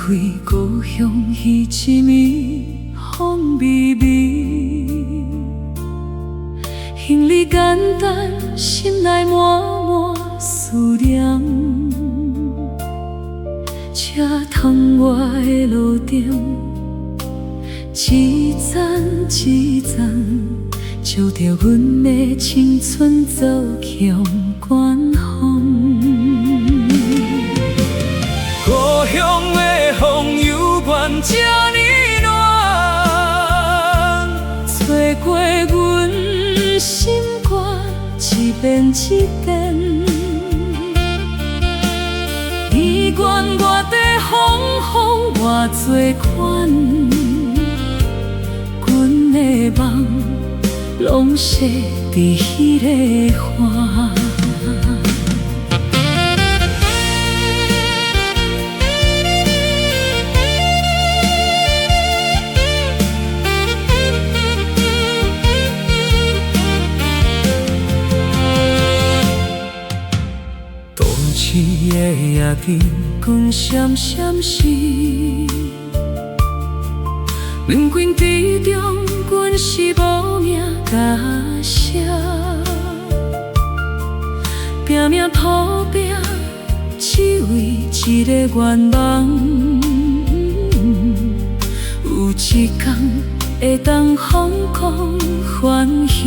回故乡彼一暝，风微微，行李简单，心内满满思念。车窗外的路灯，一盏一盏，照着阮的青春走向远方。故乡的风犹原这呢暖，吹过阮心肝一遍一遍。伊愿我地风风偌多款，阮的梦拢写伫迄个花。市的夜灯光闪闪时，人群之中，阮是无名假声，拼命抱拼，只为一个愿望。有一天会当风光返乡，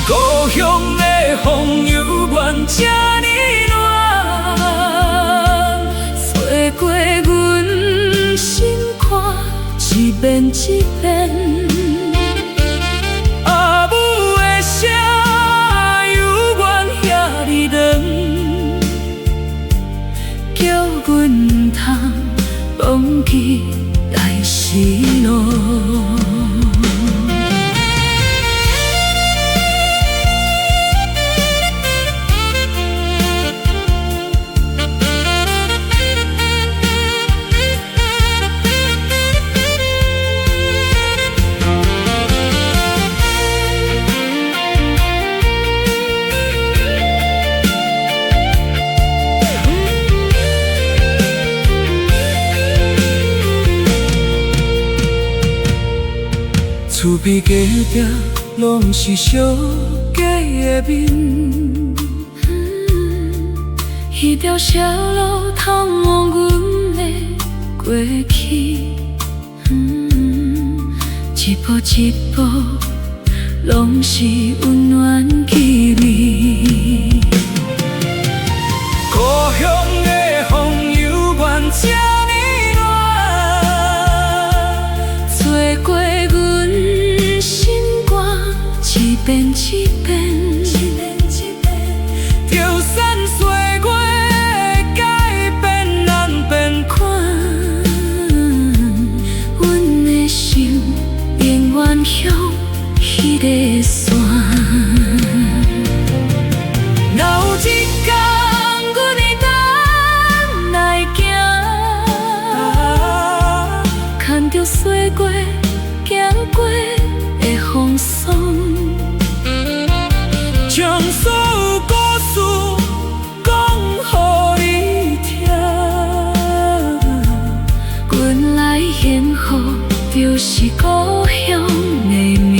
故乡的风犹原这呢暖，吹过阮心肝一遍一遍。阿母的声犹原遐呢长，叫阮通忘记来时路。厝边家己拢是小家的面，彼条小路通往阮的过去，一步一步拢是温暖记忆。故乡的风犹原这呢暖，吹过一遍一遍，就算岁月改变咱变款，阮的心永远向迄个线。若有一天阮会当来行，牵着岁月行过的风霜。将所有故事讲予你听，阮来献予就是故乡的名。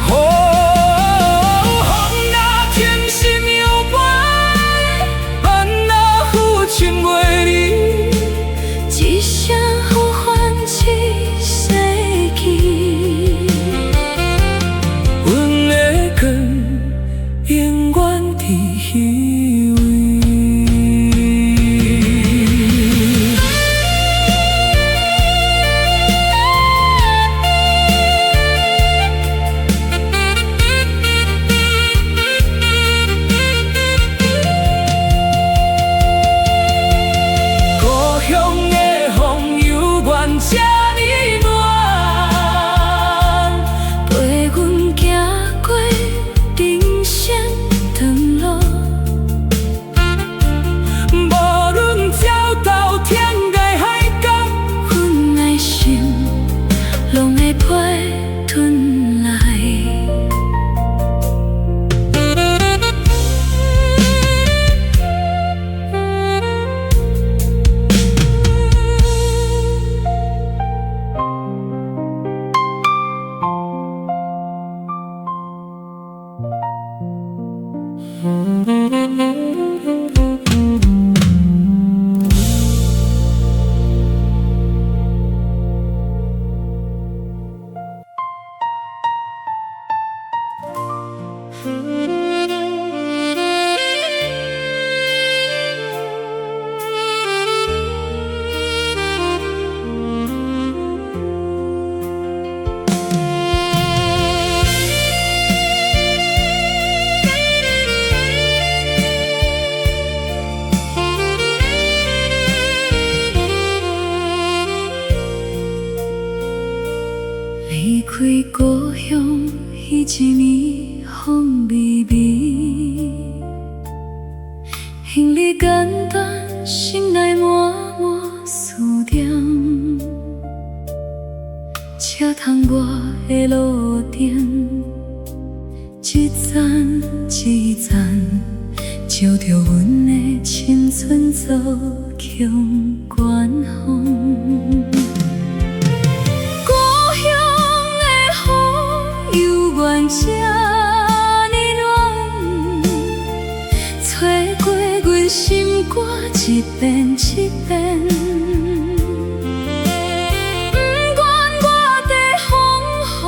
风若天心摇摆，万若浮沉月里，一声呼唤一世纪。阮的根永远伫迄位。行李简单，心内满满思念。车窗外的路灯，一盏一盏，照着阮的青春走向远方。故乡的雨犹原这呢暖，吹过阮心肝一遍一遍。不管我地风雨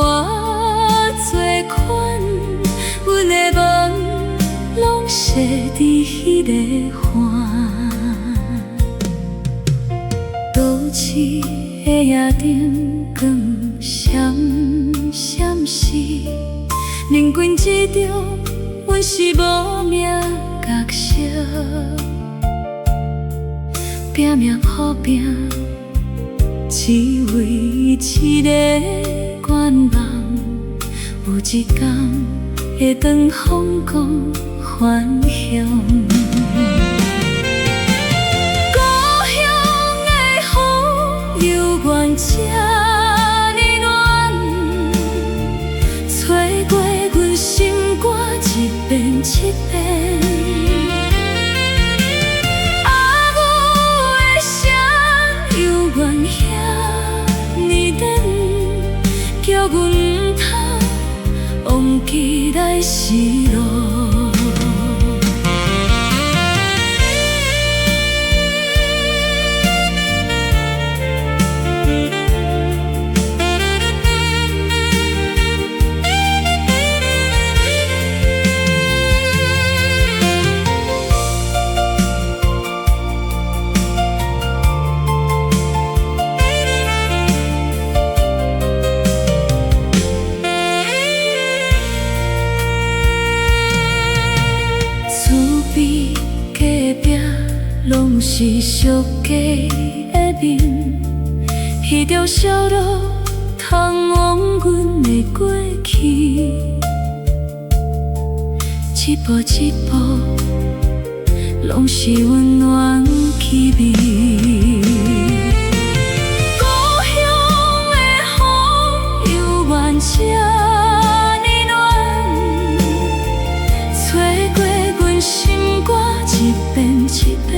偌多款，阮的梦拢写伫迄个岸。都市的夜灯光闪闪时，人群之中，阮是无名角色，拼命好拼，只为一个愿望，有一天会当风光返乡。犹原这呢暖，吹过阮心肝一遍一遍。阿母的声犹原遐呢甜，叫阮毋通忘记来时路。拢是俗家的面，彼条小路通往阮的过去，一步一步，拢是温暖气味。故乡的风犹原这呢暖，吹过阮心肝一遍一遍。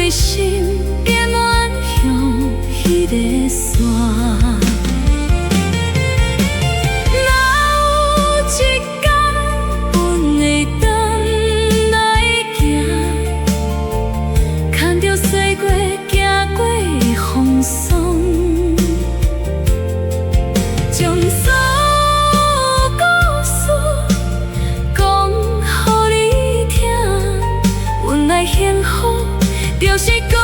心也满向迄个线，若有一天阮会当来行，牵着岁月行过的风霜，将所有故事讲予你听，阮来幸福。就是故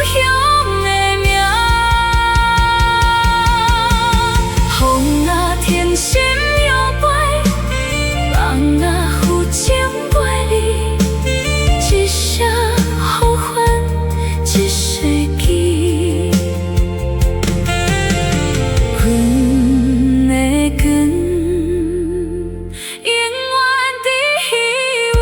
乡的名，风啊天心摇摆，梦啊负情陪你，一声呼唤，一世纪，阮的根永远伫迄位。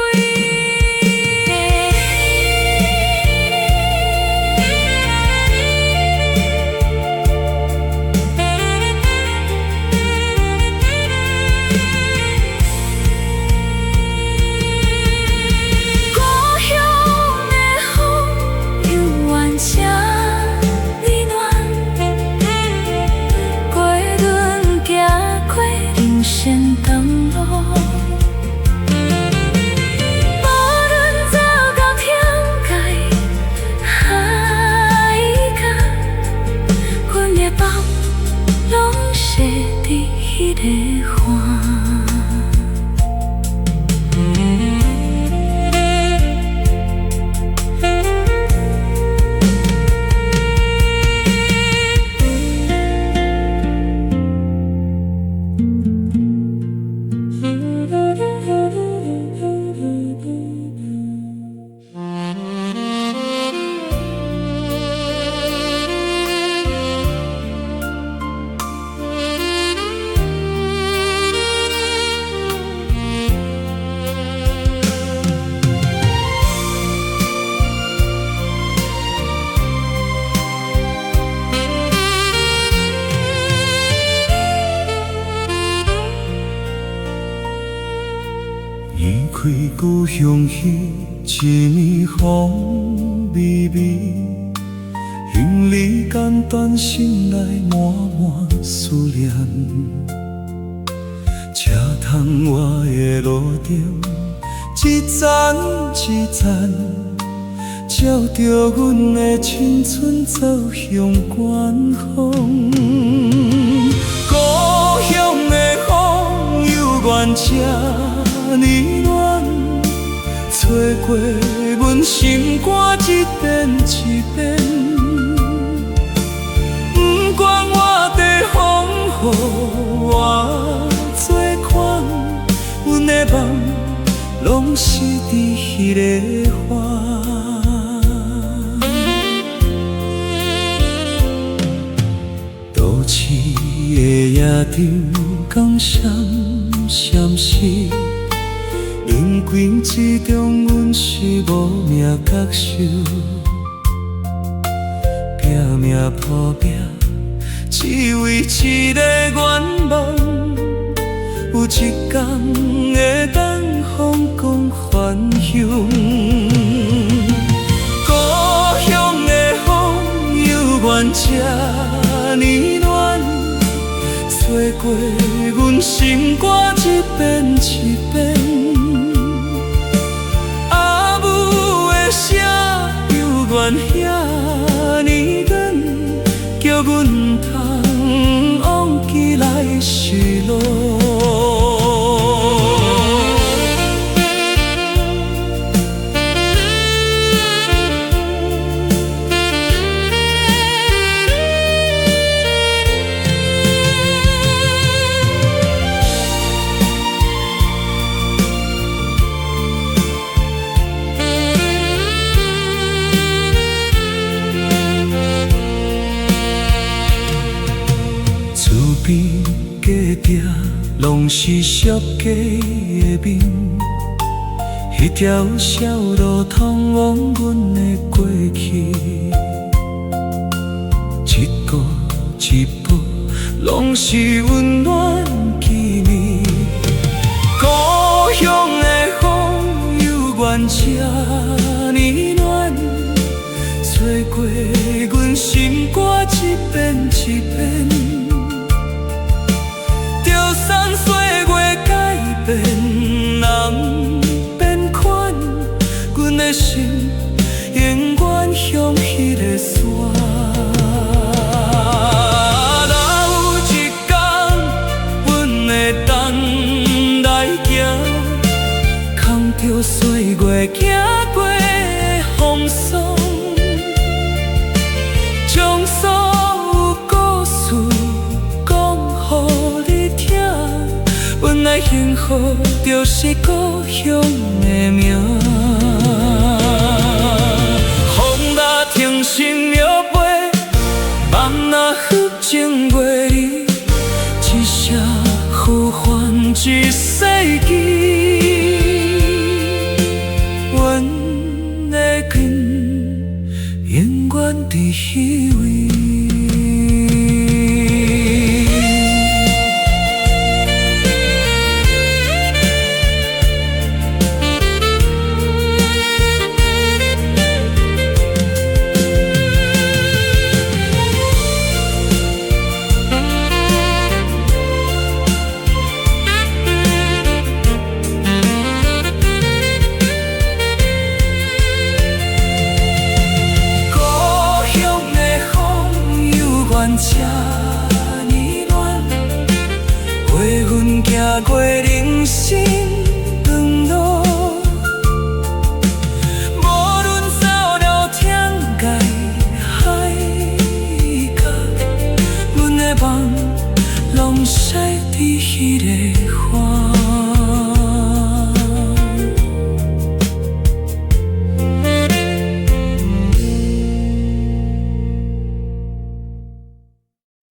故乡去，一面风微微，因你简单心内满满思念，车窗外的路灯，一盏一盏，照着阮的青春走向远方。故乡的风犹原这呢暖，吹过阮心肝一遍一遍。不管我地风雨偌多款，阮的梦拢是伫迄个花。都市的夜场，光闪闪烁，人群之中，阮是无名角色，拼命扑拼，只为一个愿望，有一天会当风光返乡。故乡的风犹原这呢暖，吹过阮心肝一遍一遍。阿母的声犹原遐呢远，叫阮通忘记来时路。边隔壁拢是熟家的面，迄条小路通往阮的过去，一步一步拢是温暖记忆。故乡的风犹原这呢暖，吹过阮心肝一遍一遍。就算岁月改变，人变款，阮的心永远向迄个山。若有一天，阮会等来行，扛着岁月行过的风霜，将所有故事讲予你。阮的幸福就是故乡的名，风若停心摇飞，梦若浮情月里，一声呼唤一世纪。阮的根永远伫迄位。这呢暖，陪阮行过人生长路，无论走了天涯海角，阮的梦拢驶伫迄个。